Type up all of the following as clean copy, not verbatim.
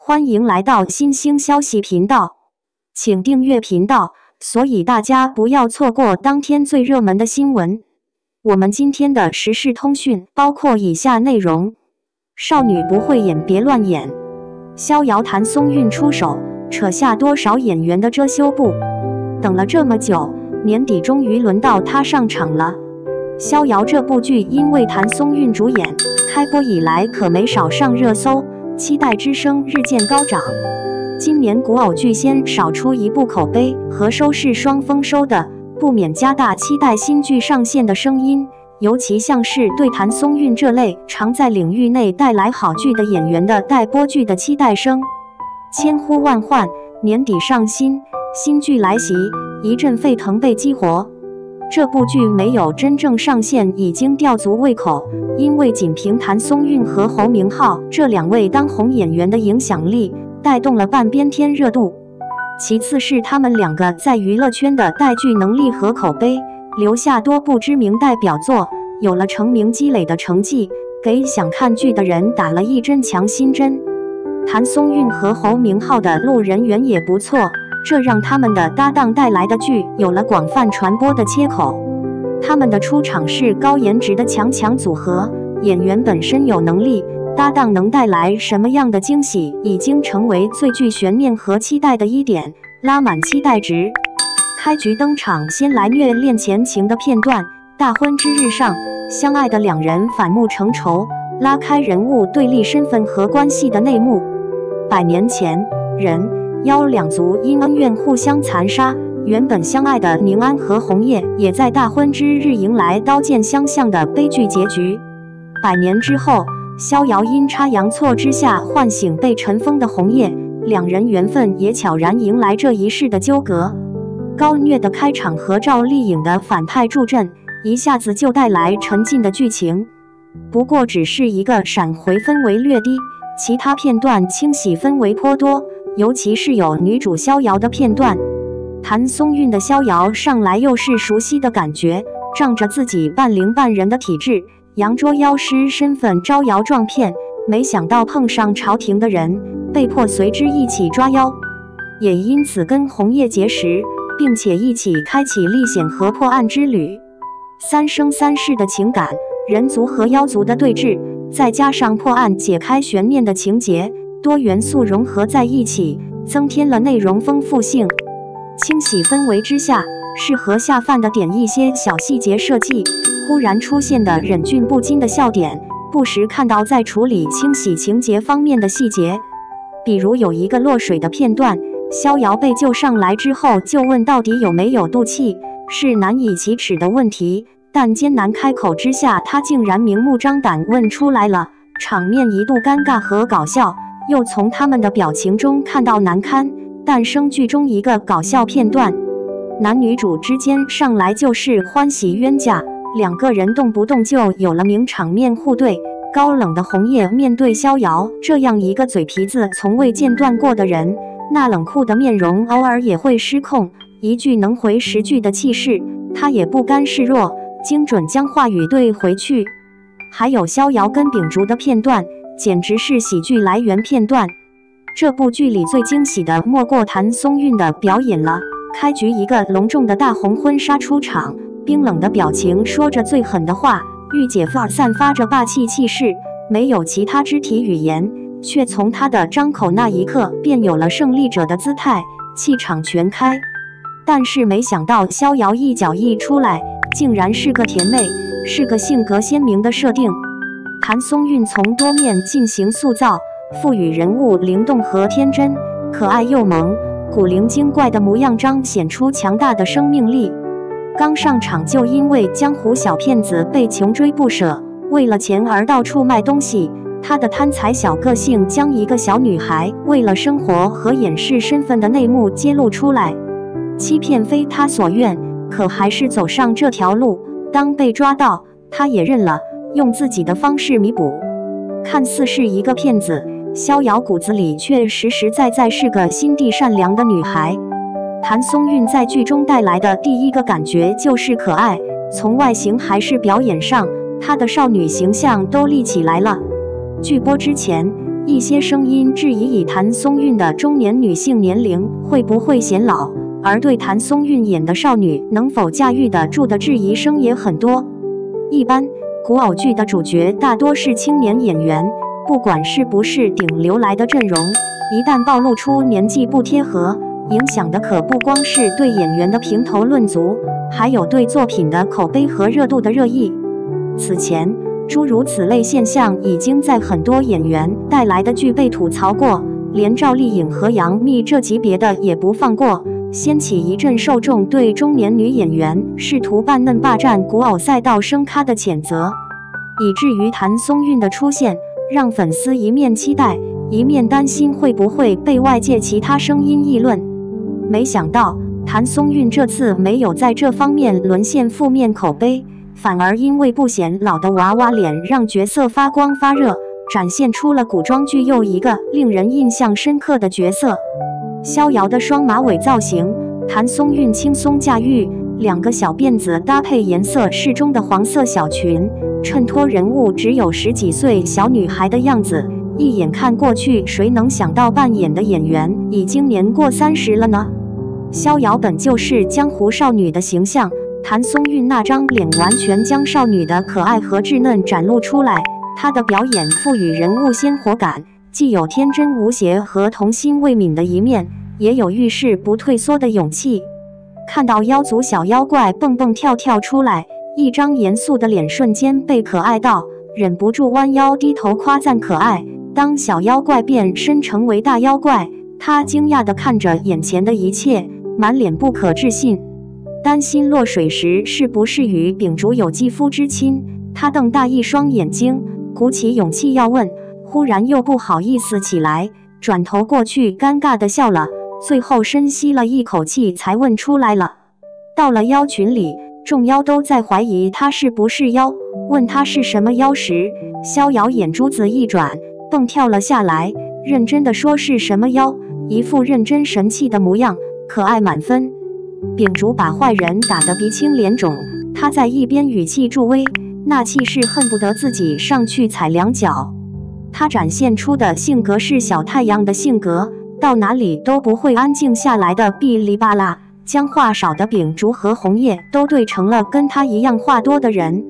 歡迎來到新興消息頻道，請訂閱頻道，所以大家不要錯過當天最熱門的新聞。我們今天的時事通訊包括以下內容：少女不會演別亂演，逍遙譚松韻出手，扯下多少演員的遮羞布。等了這麼久，年底終於輪到她上場了。逍遙這部劇因為譚松韻主演，開播以來可沒少上熱搜，期待之聲日漸高漲。今年古偶劇先少出一部口碑和收視雙豐收的，不免加大期待新劇上線的聲音，尤其像是對譚松韻這類常在領域內帶來好劇的演員的待播劇的期待聲。千呼萬喚，年底上新劇來襲，一陣沸騰被激活。這部劇沒有真正上線已經吊足胃口，因為僅憑譚松韻和侯明昊這兩位當紅演員的影響力，帶動了半邊天熱度。其次是他們兩個在娛樂圈的帶劇能力和口碑，留下多部知名代表作，有了成名積累的成績，給想看劇的人打了一針強心針。譚松韻和侯明昊的路人緣也不錯，這讓他們的搭檔帶來的劇有了廣泛傳播的切口。他們的出場是高顏值的強組合，演員本身有能力，搭檔能帶來什麼樣的驚喜，已經成為最具懸念和期待的一點，拉滿期待值。開局登場，先來虐戀前情的片段，大婚之日上，相愛的兩人反目成仇，拉開人物對立身份和關係的內幕。100年前，人妖兩族因恩怨互相殘殺，原本相愛的寧安和紅葉也在大婚之日迎來刀劍相向的悲劇結局。100年之後，逍遙陰差陽錯之下喚醒被塵封的紅葉，兩人緣分也悄然迎來這一世的糾葛。高虐的開場和趙麗穎的反派助陣，一下子就帶來沉浸的劇情。不過只是一個閃回氛圍略低，其他片段清洗氛圍頗多，尤其是有女主逍遙的片段。譚松韻的逍遙上來又是熟悉的感覺，仗着自己半靈半人的體質，佯作妖師身份招搖撞騙，沒想到碰上朝廷的人，被迫隨之一起抓妖，也因此跟紅葉結識，並且一起開啟歷險和破案之旅。三生三世的情感，人族和妖族的對峙，再加上破案解開懸念的情節，多元素融合在一起，增添了內容豐富性。清洗氛圍之下，適合下飯的點一些小細節設計，忽然出現的忍俊不禁的笑點，不時看到在處理清洗情節方面的細節。比如有一個落水的片段，逍遙被救上來之後就問到底有沒有肚臍，是難以啟齒的問題，但艱難開口之下，他竟然明目張膽問出來了，場面一度尷尬和搞笑，又從他們的表情中看到難堪，誕生劇中一個搞笑片段。男女主之間上來就是歡喜冤家，兩個人動不動就有了名場面互對。高冷的紅葉面對逍遙這樣一個嘴皮子從未間斷過的人，那冷酷的面容偶爾也會失控，一句能回10句的氣勢，他也不甘示弱，精準將話語對回去。還有逍遙跟秉燭的片段，簡直是喜劇來源片段。這部劇裡最驚喜的莫過譚松韻的表演了。開局一個隆重的大紅婚紗出場，冰冷的表情說着最狠的話，御姐範兒散發着霸氣氣勢，沒有其他肢體語言，卻從她的張口那一刻便有了勝利者的姿態，氣場全開。但是沒想到逍遙一腳一出來，竟然是個甜妹，是個性格鮮明的設定。譚松韻從多面進行塑造，賦予人物靈動和天真，可愛又萌，古靈精怪的模樣彰顯出強大的生命力。剛上場就因為江湖小騙子被窮追不捨，為了錢而到處賣東西，他的貪財小個性將一個小女孩為了生活和掩飾身份的內幕揭露出來。欺騙非他所願，可還是走上這條路，當被抓到，他也認了，用自己的方式彌補。看似是一個騙子，逍遙骨子裡卻實實在在是個心地善良的女孩。譚松韻在劇中帶來的第一個感覺就是可愛，從外形還是表演上，她的少女形象都立起來了。劇播之前，一些聲音質疑以譚松韻的中年女性年齡會不會顯老，而對譚松韻演的少女能否駕馭得住的質疑聲也很多。一般古偶劇的主角大多是青年演員，不管是不是頂流來的陣容，一旦暴露出年紀不貼合，影響的可不光是對演員的評頭論足，還有對作品的口碑和熱度的熱議。此前諸如此類現象已經在很多演員帶來的劇被吐槽過，連趙麗穎和楊冪這級別的也不放過，掀起一陣受眾對中年女演員試圖扮嫩霸占古偶賽道聲咖的譴責，以至於譚松韻的出現讓粉絲一面期待，一面擔心會不會被外界其他聲音議論。沒想到譚松韻這次沒有在這方面淪陷負面口碑，反而因為不顯老的娃娃臉讓角色發光發熱，展現出了古裝劇又一個令人印象深刻的角色。逍遙的雙馬尾造型，譚松韻輕鬆駕馭，兩個小辮子搭配顏色適中的黃色小裙，襯托人物只有10幾歲小女孩的樣子，一眼看過去，誰能想到扮演的演員已經年過30了呢？逍遙本就是江湖少女的形象，譚松韻那張臉完全將少女的可愛和稚嫩展露出來，她的表演賦予人物鮮活感，既有天真無邪和童心未泯的一面，也有遇事不退縮的勇氣。看到妖族小妖怪蹦蹦跳跳出來，一張嚴肅的臉瞬間被可愛到，忍不住彎腰低頭誇讚可愛。當小妖怪變身成為大妖怪，他驚訝地看着眼前的一切，滿臉不可置信。擔心落水時是不是與秉燭有肌膚之親，他瞪大一雙眼睛，鼓起勇氣要問，忽然又不好意思起來，轉頭過去尷尬地笑了，最後深吸了一口氣才問出來了。到了妖群裡，眾妖都在懷疑他是不是妖，問他是什麼妖時，逍遙眼珠子一轉，蹦跳了下來，認真地說是什麼妖，一副認真神氣的模樣，可愛滿分。秉燭把壞人打得鼻青臉腫，他在一邊語氣助威，那氣勢恨不得自己上去踩兩腳。他展現出的性格是小太陽的性格，到哪裡都不會安靜下來的噼里啪啦，將話少的秉燭和紅葉都對成了跟他一樣話多的人。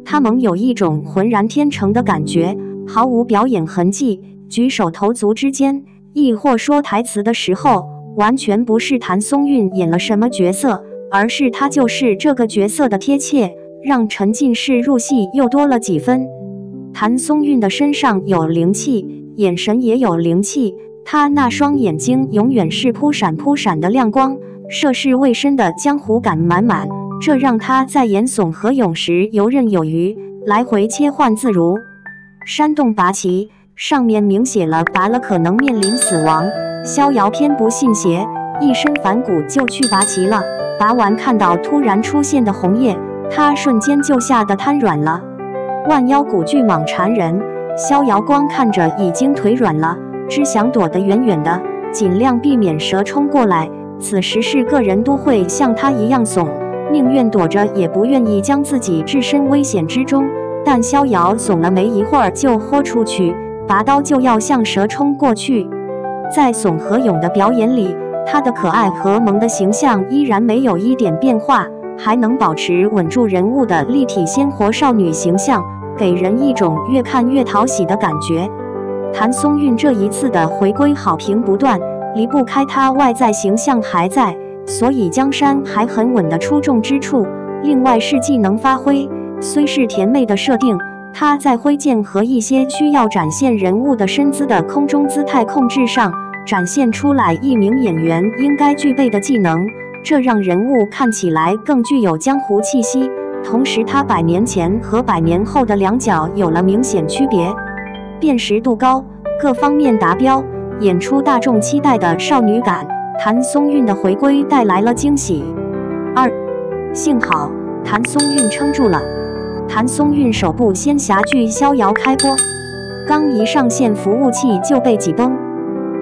他們有一種渾然天成的感覺，毫無表演痕跡，舉手投足之間，亦或說台詞的時候，完全不是譚松韻演了什麼角色，而是他就是這個角色的貼切，讓沉浸式入戲又多了幾分。譚松韻的身上有靈氣，眼神也有靈氣，他那雙眼睛永遠是撲閃撲閃的亮光，涉世未深的江湖感滿滿，這讓他在演慫和勇時游刃有餘，來回切換自如。煽動拔旗，上面明寫了拔了可能面臨死亡，逍遙偏不信邪，一身反骨就去拔旗了。拔完看到突然出現的紅葉，他瞬間就嚇得癱軟了。萬妖骨巨蟒纏人，逍遙光看着已經腿軟了，只想躲得遠遠的，盡量避免蛇衝過來。此時是個人都會像他一樣慫，寧願躲着也不願意將自己置身危險之中。但逍遙慫了沒一會兒就豁出去，拔刀就要向蛇衝過去。在慫和勇的表演裡，他的可愛和萌的形象依然沒有一點變化，還能保持穩住人物的立體鮮活少女形象，給人一種越看越討喜的感覺。譚松韻這一次的回歸好評不斷，離不開她外在形象還在，所以江山還很穩的出眾之處。另外是技能發揮，雖是甜妹的設定，她在揮劍和一些需要展現人物的身姿的空中姿態控制上，展現出來一名演員應該具備的技能，這讓人物看起來更具有江湖氣息。同時她100年前和100年後的兩角有了明顯區別，辨識度高，各方面達標，演出大眾期待的少女感。譚松韻的回歸帶來了驚喜。2. 幸好譚松韻撐住了。譚松韻首部仙俠劇《逍遙》開播，剛一上線服務器就被擠崩，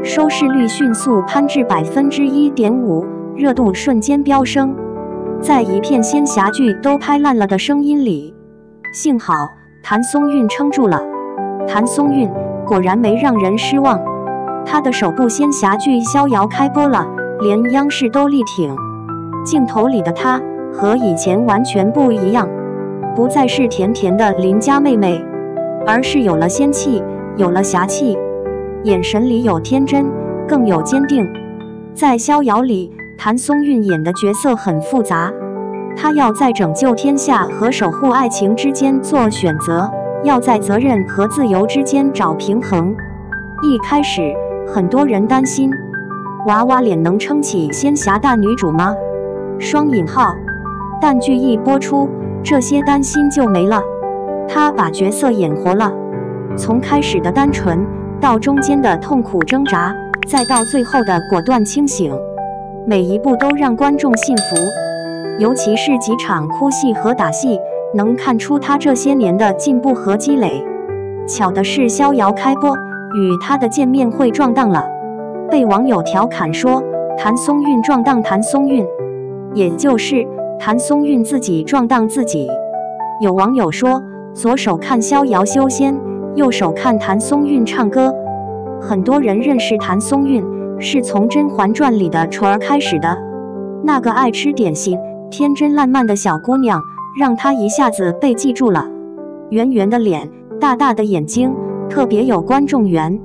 收視率迅速攀至 1.5%， 熱度瞬間飆升。在一片仙俠劇都拍爛了的聲音裡，幸好譚松韻撐住了。譚松韻，果然沒讓人失望。他的首部仙俠劇《逍遙》開播了，連央視都力挺。鏡頭裡的她和以前完全不一樣，不再是甜甜的鄰家妹妹，而是有了仙氣，有了俠氣，眼神裡有天真，更有堅定。在《逍遙》裡，譚松韻演的角色很複雜，她要在拯救天下和守護愛情之間做選擇，要在責任和自由之間找平衡。一開始，很多人擔心，娃娃臉能撐起仙俠大女主嗎？雙引號。但劇一播出，這些擔心就沒了。她把角色演活了，從開始的單純，到中間的痛苦掙扎，再到最後的果斷清醒，每一步都讓觀眾信服。尤其是幾場哭戲和打戲，能看出她這些年的進步和積累。巧的是，《逍遙》開播與她的見面會撞檔了，被網友調侃說譚松韻撞檔譚松韻，也就是譚松韻自己撞檔自己。有網友說，左手看逍遙修仙，右手看譚松韻唱歌。很多人認識譚松韻是從《甄嬛傳》裡的雛兒開始的，那個愛吃點心、天真爛漫的小姑娘，讓她一下子被記住了。圓圓的臉，大大的眼睛，特別有觀眾緣。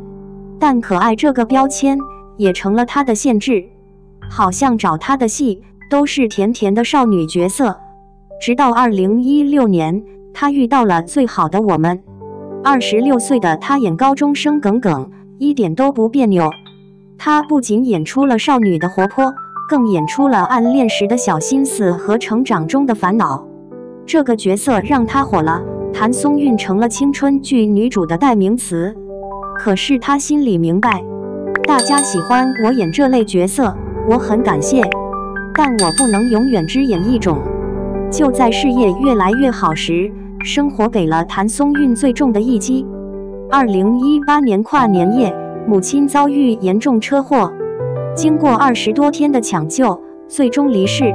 但可愛這個標籤也成了她的限制，好像找她的戲都是甜甜的少女角色。直到2016年，她遇到了最好的我們。26歲的她演高中生耿耿，一點都不彆扭。她不僅演出了少女的活潑，更演出了暗戀時的小心思和成長中的煩惱。這個角色讓她火了，譚松韻成了青春劇女主的代名詞。可是她心裡明白，大家喜歡我演這類角色，我很感謝，但我不能永遠只演一種。就在事業越來越好時，生活給了譚松韻最重的一擊。2018年跨年夜，母親遭遇嚴重車禍，經過20多天的搶救，最終離世。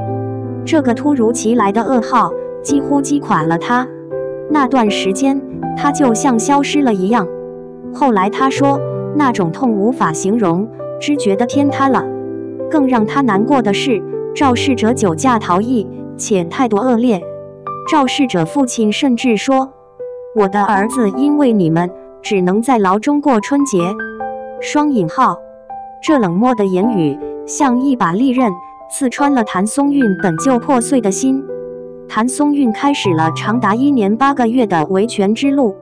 這個突如其來的噩耗幾乎擊垮了她。那段時間，她就像消失了一樣。後來她說，那種痛無法形容，只覺得天塌了。更讓她難過的是，肇事者酒駕逃逸，且態度惡劣。肇事者父親甚至說，我的兒子因為你們只能在牢中過春節。雙引號。這冷漠的言語像一把利刃，刺穿了譚松韻本就破碎的心。譚松韻開始了長達1年8個月的維權之路。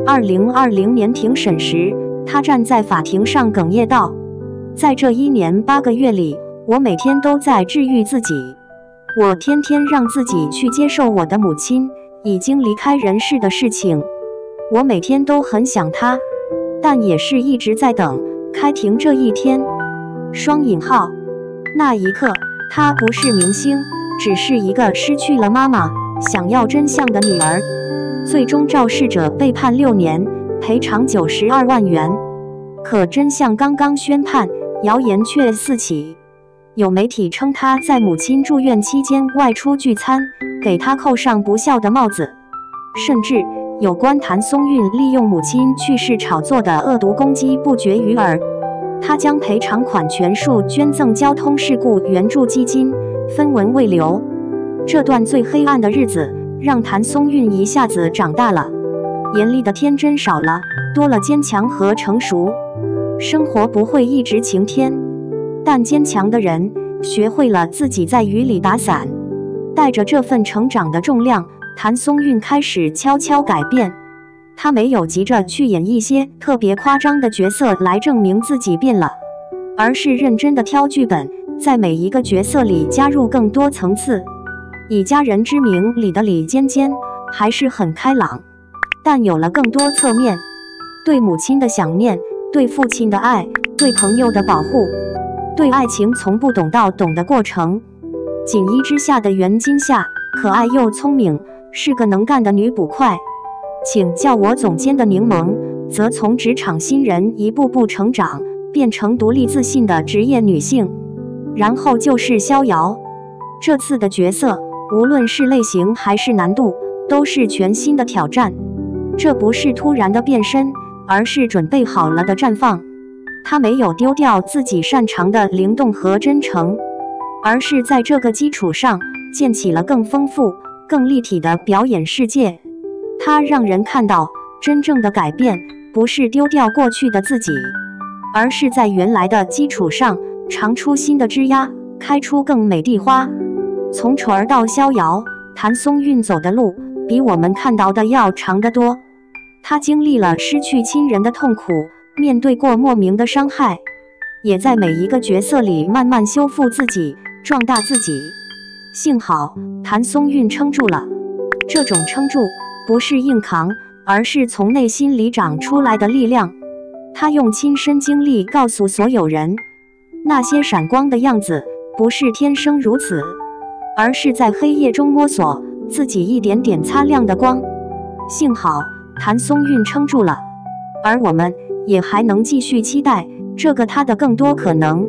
2020年庭審時，她站在法庭上哽咽道，在這1年8個月裡，我每天都在治癒自己。我天天讓自己去接受我的母親已經離開人世的事情。我每天都很想她，但也是一直在等開庭這一天。雙引號。那一刻，她不是明星，只是一個失去了媽媽、想要真相的女兒。最終肇事者被判6年，賠償92萬元。可真相剛剛宣判，謠言卻四起。有媒體稱她在母親住院期間外出聚餐，給她扣上不孝的帽子。甚至有關譚松韻利用母親去世炒作的惡毒攻擊不絕於耳。她將賠償款全數捐贈交通事故援助基金，分文未留。這段最黑暗的日子，讓譚松韻一下子長大了，嚴厲的天真少了，多了堅強和成熟。生活不會一直晴天，但堅強的人學會了自己在雨裡打傘。帶着這份成長的重量，譚松韻開始悄悄改變。她沒有急着去演一些特別誇張的角色來證明自己變了，而是認真的挑劇本，在每一個角色裡加入更多層次。以家人之名裡的李尖尖還是很開朗，但有了更多側面，對母親的想念，對父親的愛，對朋友的保護，對愛情從不懂到懂的過程。錦衣之下的袁今夏，可愛又聰明，是個能幹的女捕快。請叫我總監的檸檬，則從職場新人一步步成長，變成獨立自信的職業女性。然後就是逍遙，這次的角色，無論是類型還是難度，都是全新的挑戰。這不是突然的變身，而是準備好了的綻放。他沒有丟掉自己擅長的靈動和真誠，而是在這個基礎上建起了更豐富、更立體的表演世界。他讓人看到，真正的改變不是丟掉過去的自己，而是在原來的基礎上長出新的枝椏，開出更美的花。從雛兒到逍遙，譚松韻走的路比我們看到的要長得多。他經歷了失去親人的痛苦，面對過莫名的傷害，也在每一個角色裡慢慢修復自己，壯大自己。幸好譚松韻撐住了，這種撐住不是硬扛，而是從內心裡長出來的力量。他用親身經歷告訴所有人，那些閃光的樣子不是天生如此，而是在黑夜中摸索自己一點點擦亮的光。幸好譚松韻撐住了，而我們也還能繼續期待這個他的更多可能。